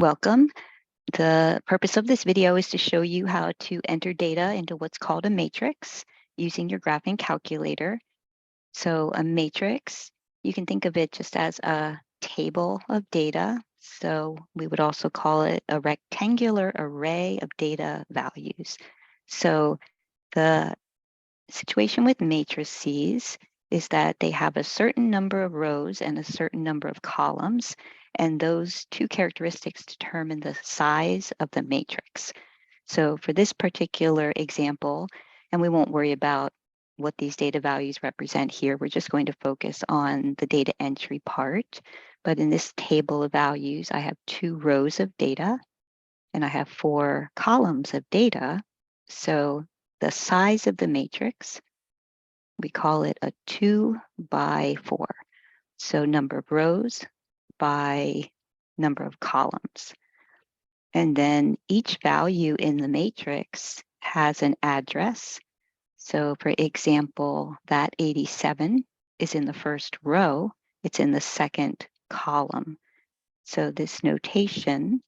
Welcome. The purpose of this video is to show you how to enter data into what's called a matrix using your graphing calculator. So a matrix, you can think of it just as a table of data. So we would also call it a rectangular array of data values. So the situation with matrices is that they have a certain number of rows and a certain number of columns, and those two characteristics determine the size of the matrix. So for this particular example, and we won't worry about what these data values represent here, we're just going to focus on the data entry part. But in this table of values, I have 2 rows of data and I have 4 columns of data. So the size of the matrix, we call it a 2 by 4. So number of rows by number of columns. And then each value in the matrix has an address. So for example, that 87 is in the first row, it's in the second column. So this notation,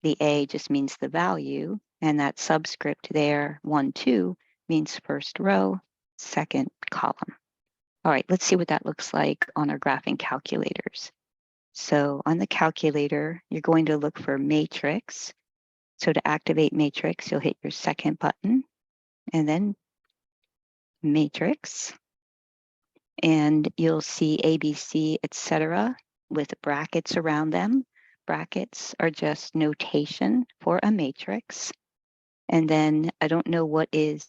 the A just means the value, and that subscript there, 1, 2, means first row, second column. All right, let's see what that looks like on our graphing calculators. So on the calculator, you're going to look for matrix. So to activate matrix, you'll hit your second button and then matrix. And you'll see ABC, etc., with brackets around them. Brackets are just notation for a matrix. And then I don't know what is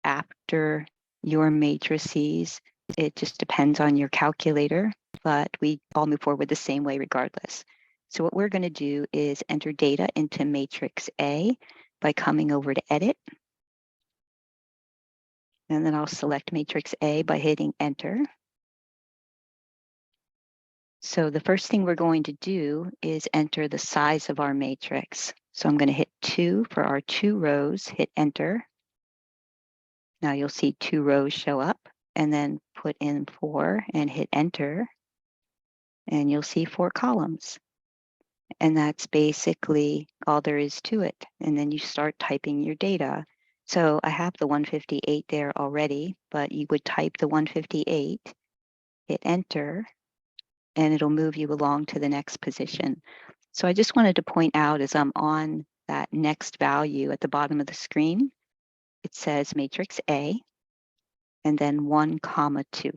after your matrices. It just depends on your calculator, but we all move forward the same way regardless. So what we're going to do is enter data into matrix A by coming over to Edit. And then I'll select matrix A by hitting Enter. So the first thing we're going to do is enter the size of our matrix. So I'm going to hit 2 for our 2 rows, hit Enter. Now you'll see 2 rows show up, and then put in 4 and hit Enter, and you'll see 4 columns. And that's basically all there is to it. And then you start typing your data. So I have the 158 there already, but you would type the 158, hit Enter, and it'll move you along to the next position. So I just wanted to point out as I'm on that next value at the bottom of the screen, it says matrix A, and then 1, 2.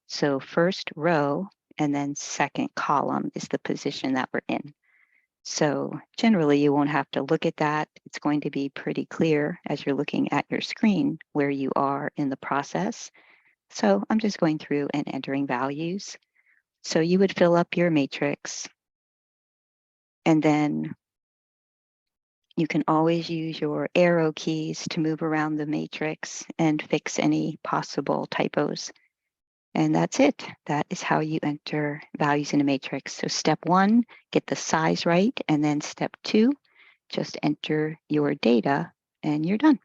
So first row and then second column is the position that we're in. So generally you won't have to look at that. It's going to be pretty clear as you're looking at your screen where you are in the process. So I'm just going through and entering values. So you would fill up your matrix, and then you can always use your arrow keys to move around the matrix and fix any possible typos. And that's it. That is how you enter values in a matrix. So step 1, get the size right. And then step 2, just enter your data and you're done.